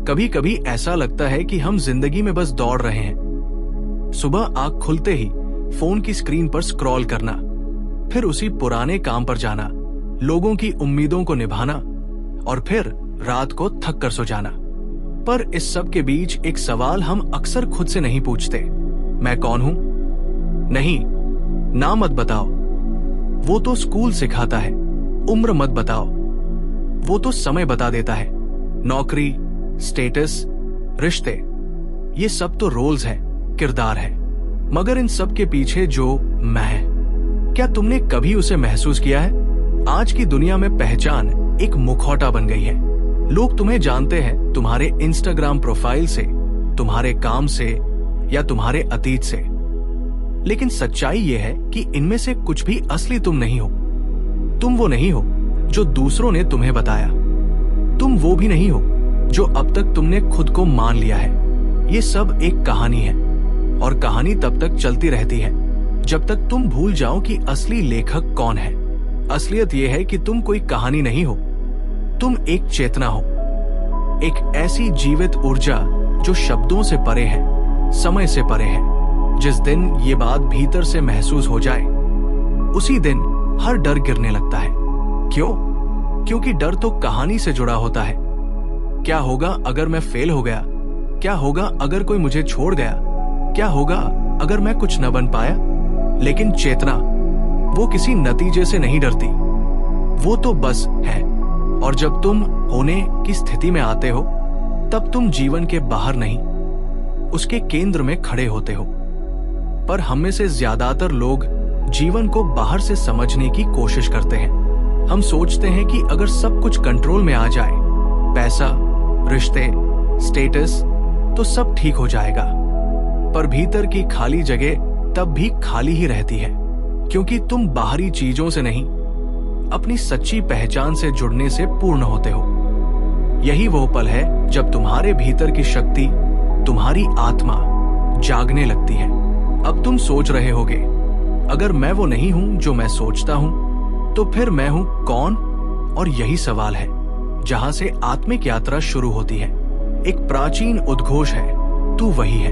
कभी कभी ऐसा लगता है कि हम जिंदगी में बस दौड़ रहे हैं। सुबह आंख खुलते ही फोन की स्क्रीन पर स्क्रॉल करना, फिर उसी पुराने काम पर जाना, लोगों की उम्मीदों को निभाना और फिर रात को थक कर सो जाना। पर इस सब के बीच एक सवाल हम अक्सर खुद से नहीं पूछते, मैं कौन हूं? नहीं, नाम मत बताओ, वो तो स्कूल सिखाता है। उम्र मत बताओ, वो तो समय बता देता है। नौकरी, स्टेटस, रिश्ते, ये सब तो रोल्स हैं, किरदार है। मगर इन सब के पीछे जो मैं है, क्या तुमने कभी उसे महसूस किया है? आज की दुनिया में पहचान एक मुखौटा बन गई है। लोग तुम्हें जानते हैं तुम्हारे इंस्टाग्राम प्रोफाइल से, तुम्हारे काम से या तुम्हारे अतीत से। लेकिन सच्चाई यह है कि इनमें से कुछ भी असली तुम नहीं हो। तुम वो नहीं हो जो दूसरों ने तुम्हें बताया। तुम वो भी नहीं हो जो अब तक तुमने खुद को मान लिया है। ये सब एक कहानी है और कहानी तब तक चलती रहती है जब तक तुम भूल जाओ कि असली लेखक कौन है। असलियत यह है कि तुम कोई कहानी नहीं हो, तुम एक चेतना हो, एक ऐसी जीवित ऊर्जा जो शब्दों से परे है, समय से परे है। जिस दिन ये बात भीतर से महसूस हो जाए, उसी दिन हर डर गिरने लगता है। क्यों? क्योंकि डर तो कहानी से जुड़ा होता है। क्या होगा अगर मैं फेल हो गया? क्या होगा अगर कोई मुझे छोड़ गया? क्या होगा अगर मैं कुछ न बन पाया? लेकिन चेतना, वो किसी नतीजे से नहीं डरती, वो तो बस है। और जब तुम होने की स्थिति में आते हो, तब तुम जीवन के बाहर नहीं, उसके केंद्र में खड़े होते हो। पर हम में से ज्यादातर लोग जीवन को बाहर से समझने की कोशिश करते हैं। हम सोचते हैं कि अगर सब कुछ कंट्रोल में आ जाए, पैसा, रिश्ते, स्टेटस, तो सब ठीक हो जाएगा। पर भीतर की खाली जगह तब भी खाली ही रहती है, क्योंकि तुम बाहरी चीजों से नहीं, अपनी सच्ची पहचान से जुड़ने से पूर्ण होते हो। यही वो पल है जब तुम्हारे भीतर की शक्ति, तुम्हारी आत्मा जागने लगती है। अब तुम सोच रहे होगे, अगर मैं वो नहीं हूं जो मैं सोचता हूं, तो फिर मैं हूं कौन? और यही सवाल है जहां से आत्मिक यात्रा शुरू होती है। एक प्राचीन उद्घोष है, तू वही है।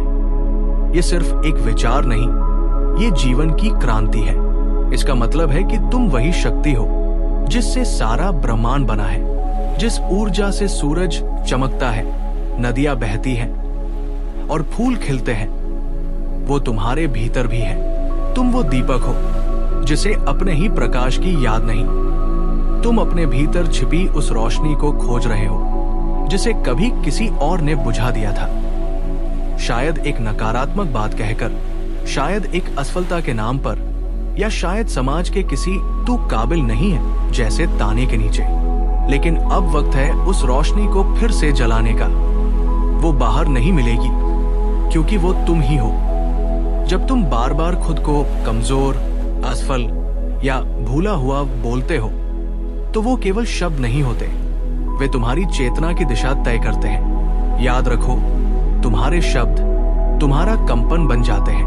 ये सिर्फ एक विचार नहीं, ये जीवन की क्रांति है। इसका मतलब है कि तुम वही शक्ति हो जिससे सारा ब्रह्मांड बना है, जिस ऊर्जा से सूरज चमकता है, नदियां बहती हैं और फूल खिलते हैं, वो तुम्हारे भीतर भी है। तुम वो दीपक हो जिसे अपने ही प्रकाश की याद नहीं। तुम अपने भीतर छिपी उस रोशनी को खोज रहे हो जिसे कभी किसी और ने बुझा दिया था। शायद एक नकारात्मक बात कहकर, शायद एक असफलता के नाम पर, या शायद समाज के किसी तू काबिल नहीं है जैसे ताने के नीचे। लेकिन अब वक्त है उस रोशनी को फिर से जलाने का। वो बाहर नहीं मिलेगी, क्योंकि वो तुम ही हो। जब तुम बार बार खुद को कमजोर, असफल या भूला हुआ बोलते हो, तो वो केवल शब्द नहीं होते, वे तुम्हारी चेतना की दिशा तय करते हैं। याद रखो, तुम्हारे शब्द तुम्हारा कंपन बन जाते हैं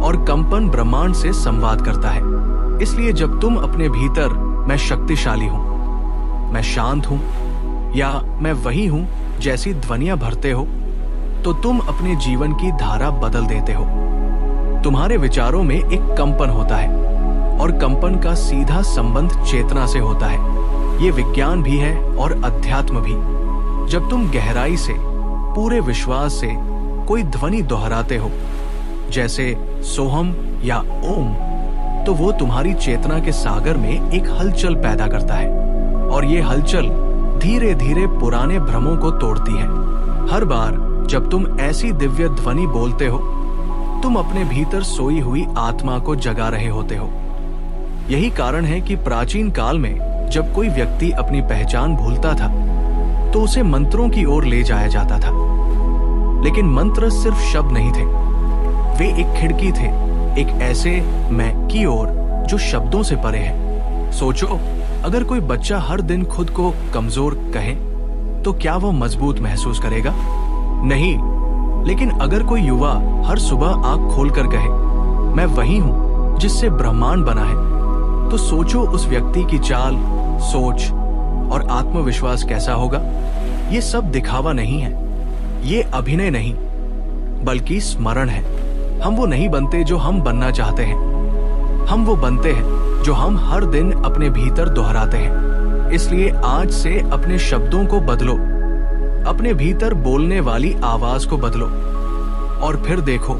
और कंपन ब्रह्मांड से संवाद करता है। इसलिए जब तुम अपने भीतर मैं शक्तिशाली हूं, मैं शांत हूं या मैं वही हूं जैसी ध्वनियां भरते हो, तो तुम अपने जीवन की धारा बदल देते हो। तुम्हारे विचारों में एक कंपन होता है और कंपन का सीधा संबंध चेतना से होता है। ये विज्ञान भी है और अध्यात्म भी। जब तुम गहराई से, पूरे विश्वास से कोई ध्वनि दोहराते हो, जैसे सोहम या ओम, तो वो तुम्हारी चेतना के सागर में एक हलचल पैदा करता है और ये हलचल धीरे धीरे पुराने भ्रमों को तोड़ती है। हर बार जब तुम ऐसी दिव्य ध्वनि बोलते हो, तुम अपने भीतर सोई हुई आत्मा को जगा रहे होते हो। यही कारण है कि प्राचीन काल में जब कोई व्यक्ति अपनी पहचान भूलता था, तो उसे मंत्रों की ओर ले जाया जाता था। लेकिन मंत्र सिर्फ शब्द नहीं थे, वे एक खिड़की थे, एक ऐसे मैं की ओर जो शब्दों से परे है। सोचो, अगर कोई बच्चा हर दिन खुद को कमजोर कहे, तो क्या वो मजबूत महसूस करेगा? नहीं। लेकिन अगर कोई युवा हर सुबह आंख खोलकर कहे, मैं वही हूं जिससे ब्रह्मांड बना है, तो सोचो उस व्यक्ति की चाल, सोच और आत्मविश्वास कैसा होगा। ये सब दिखावा नहीं है, ये अभिनय नहीं बल्कि स्मरण है। हम वो नहीं बनते जो हम बनना चाहते हैं, हम वो बनते हैं जो हम हर दिन अपने भीतर दोहराते हैं। इसलिए आज से अपने शब्दों को बदलो, अपने भीतर बोलने वाली आवाज को बदलो और फिर देखो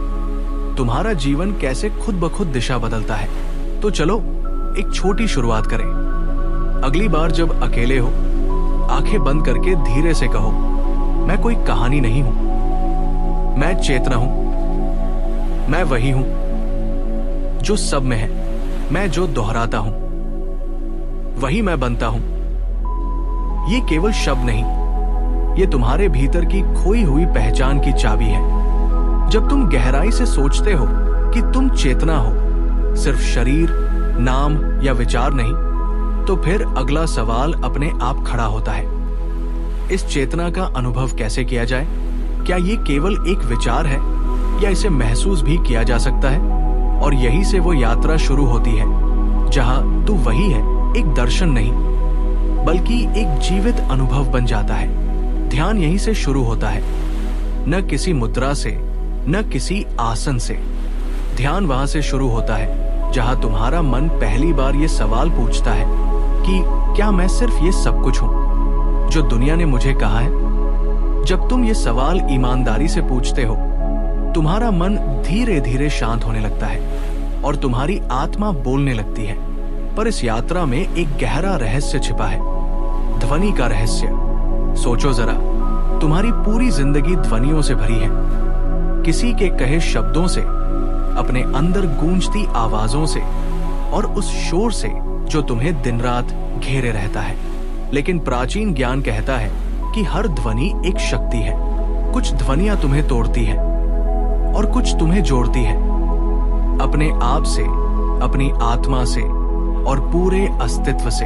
तुम्हारा जीवन कैसे खुद ब खुद दिशा बदलता है। तो चलो एक छोटी शुरुआत करें। अगली बार जब अकेले हो, आंखें बंद करके धीरे से कहो, मैं कोई कहानी नहीं हूं, मैं चेतना हूं, मैं वही हूं जो सब में है, मैं जो दोहराता हूं वही मैं बनता हूं। ये केवल शब्द नहीं, ये तुम्हारे भीतर की खोई हुई पहचान की चाबी है। जब तुम गहराई से सोचते हो कि तुम चेतना हो, सिर्फ शरीर, नाम या विचार नहीं, तो फिर अगला सवाल अपने आप खड़ा होता है, इस चेतना का अनुभव कैसे किया जाए? क्या ये केवल एक विचार है या इसे महसूस भी किया जा सकता है? और यही से वो यात्रा शुरू होती है जहां तू वही है, एक दर्शन नहीं बल्कि एक जीवित अनुभव बन जाता है। ध्यान यहीं से शुरू होता है, न किसी मुद्रा से, न किसी आसन से। ध्यान वहां से शुरू होता है जहां तुम्हारा मन पहली बार ये सवाल पूछता है कि क्या मैं सिर्फ ये सब कुछ हूं जो दुनिया ने मुझे कहा है? जब तुम ये सवाल ईमानदारी से पूछते हो, तुम्हारा मन धीरे धीरे शांत होने लगता है और तुम्हारी आत्मा बोलने लगती है। पर इस यात्रा में एक गहरा रहस्य छिपा है, ध्वनि का रहस्य। सोचो जरा, तुम्हारी पूरी जिंदगी ध्वनियों से भरी है, किसी के कहे शब्दों से, अपने अंदर गूंजती आवाजों से और उस शोर से जो तुम्हें दिन रात घेरे रहता है। लेकिन प्राचीन ज्ञान कहता है कि हर ध्वनि एक शक्ति है। कुछ ध्वनियां तुम्हें तोड़ती है और कुछ तुम्हें जोड़ती है, अपने आप से, अपनी आत्मा से और पूरे अस्तित्व से।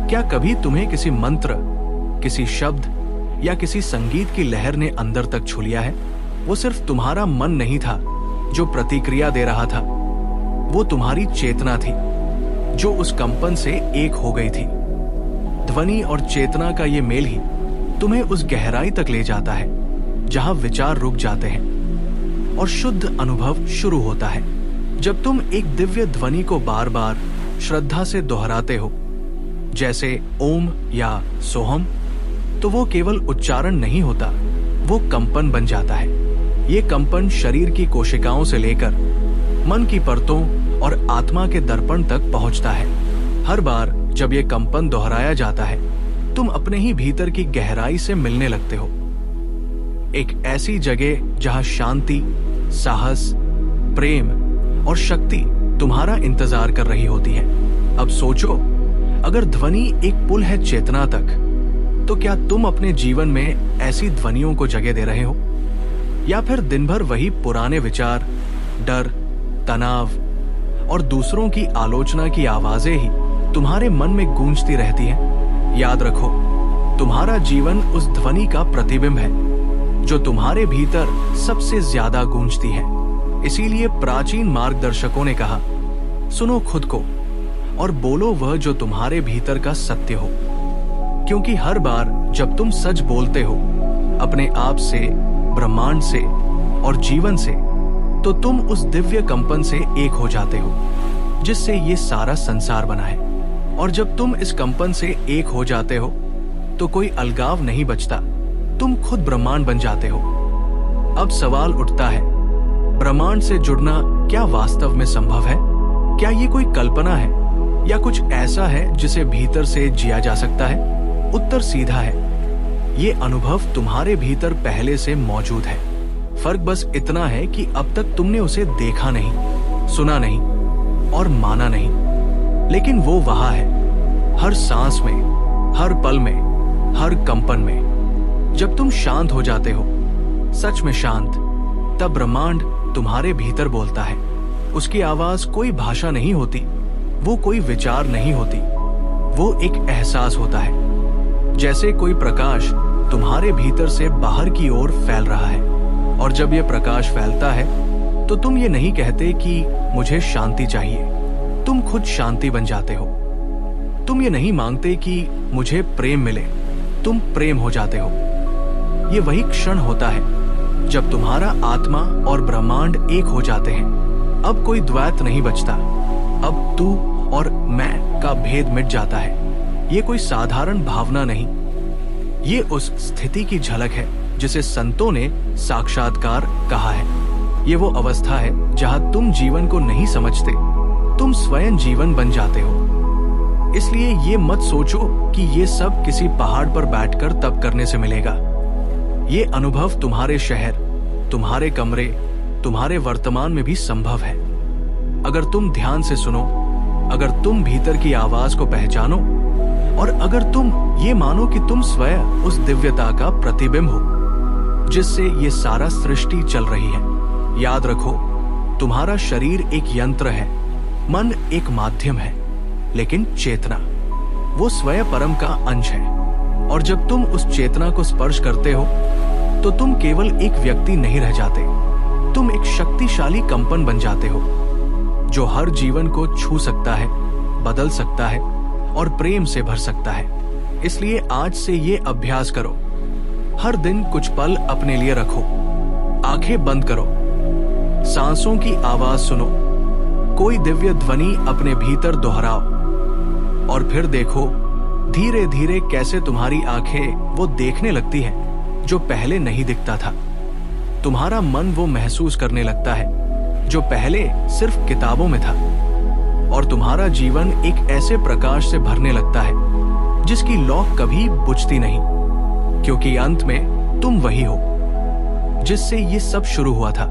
क्या कभी तुम्हें किसी मंत्र, किसी शब्द या किसी संगीत की लहर ने अंदर तक छू लिया है? वो सिर्फ तुम्हारा मन नहीं था जो प्रतिक्रिया दे रहा था, वो तुम्हारी चेतना थी जो उस कंपन से एक हो गई थी। ध्वनि और चेतना का ये मेल ही तुम्हें उस गहराई तक ले जाता है जहां विचार रुक जाते हैं और शुद्ध अनुभव शुरू होता है। जब तुम एक दिव्य ध्वनि को बार बार श्रद्धा से दोहराते हो, जैसे ओम या सोहम, तो वो केवल उच्चारण नहीं होता, वो कंपन बन जाता है। ये कंपन शरीर की कोशिकाओं से लेकर मन की परतों और आत्मा के दर्पण तक पहुंचता है। हर बार जब ये कंपन दोहराया जाता है, तुम अपने ही भीतर की गहराई से मिलने लगते हो, एक ऐसी जगह जहां शांति, साहस, प्रेम और शक्ति तुम्हारा इंतजार कर रही होती है। अब सोचो, अगर ध्वनि एक पुल है चेतना तक, तो क्या तुम अपने जीवन में ऐसी ध्वनियों को जगह दे रहे हो, या फिर दिन भर वही पुराने विचार, डर, तनाव और दूसरों की आलोचना की आवाजें ही तुम्हारे मन में गूंजती रहती हैं? याद रखो, तुम्हारा जीवन उस ध्वनि का प्रतिबिंब है जो तुम्हारे भीतर सबसे ज्यादा गूंजती है। इसीलिए प्राचीन मार्गदर्शकों ने कहा, सुनो खुद को और बोलो वह जो तुम्हारे भीतर का सत्य हो। क्योंकि हर बार जब तुम सच बोलते हो अपने आप से, ब्रह्मांड से और जीवन से, तो तुम उस दिव्य कंपन से एक हो जाते हो जिससे ये सारा संसार बना है। और जब तुम इस कंपन से एक हो जाते हो तो कोई अलगाव नहीं बचता, तुम खुद ब्रह्मांड बन जाते हो। अब सवाल उठता है, ब्रह्मांड से जुड़ना क्या वास्तव में संभव है? क्या ये कोई कल्पना है या कुछ ऐसा है जिसे भीतर से जिया जा सकता है? उत्तर सीधा है, ये अनुभव तुम्हारे भीतर पहले से मौजूद है। फर्क बस इतना है कि अब तक तुमने उसे देखा नहीं, सुना नहीं और माना नहीं, लेकिन वो वहां है, हर सांस में, हर पल में, हर कंपन में। जब तुम शांत हो जाते हो, सच में शांत, तब ब्रह्मांड तुम्हारे भीतर बोलता है। उसकी आवाज कोई भाषा नहीं होती, वो कोई विचार नहीं होती, वो एक एहसास होता है, जैसे कोई प्रकाश तुम्हारे भीतर से बाहर की ओर फैल रहा है। और जब ये प्रकाश फैलता है तो तुम ये नहीं कहते कि मुझे शांति चाहिए, तुम खुद शांति बन जाते हो। तुम ये नहीं मांगते कि मुझे प्रेम मिले, तुम प्रेम हो जाते हो। ये वही क्षण होता है जब तुम्हारा आत्मा और ब्रह्मांड एक हो जाते हैं। अब कोई द्वैत नहीं बचता। अब तू और मैं का भेद मिट जाता है। ये कोई साधारण भावना नहीं, ये उस स्थिति की झलक है जिसे संतों ने साक्षात्कार कहा है। ये वो अवस्था है जहां तुम जीवन को नहीं समझते, तुम स्वयं जीवन बन जाते हो। इसलिए ये मत सोचो कि ये सब किसी पहाड़ पर बैठकर तप करने से मिलेगा। ये अनुभव तुम्हारे शहर, तुम्हारे कमरे, तुम्हारे वर्तमान में भी संभव है। अगर तुम ध्यान से सुनो, अगर तुम भीतर की आवाज को पहचानो और अगर तुम ये मानो कि तुम स्वयं उस दिव्यता का प्रतिबिंब हो जिससे ये सारा सृष्टि चल रही है। याद रखो, तुम्हारा शरीर एक यंत्र है, मन एक माध्यम है, लेकिन चेतना वो स्वयं परम का अंश है। और जब तुम उस चेतना को स्पर्श करते हो तो तुम केवल एक व्यक्ति नहीं रह जाते, तुम एक शक्तिशाली कंपन बन जाते हो जो हर जीवन को छू सकता है, बदल सकता है और प्रेम से भर सकता है। इसलिए आज से ये अभ्यास करो। हर दिन कुछ पल अपने लिए रखो, आंखें बंद करो, सांसों की आवाज सुनो, कोई दिव्य ध्वनि अपने भीतर दोहराओ और फिर देखो धीरे धीरे कैसे तुम्हारी आंखें वो देखने लगती हैं जो पहले नहीं दिखता था। तुम्हारा मन वो महसूस करने लगता है जो पहले सिर्फ किताबों में था। और तुम्हारा जीवन एक ऐसे प्रकाश से भरने लगता है जिसकी लौ कभी बुझती नहीं, क्योंकि अंत में तुम वही हो जिससे ये सब शुरू हुआ था।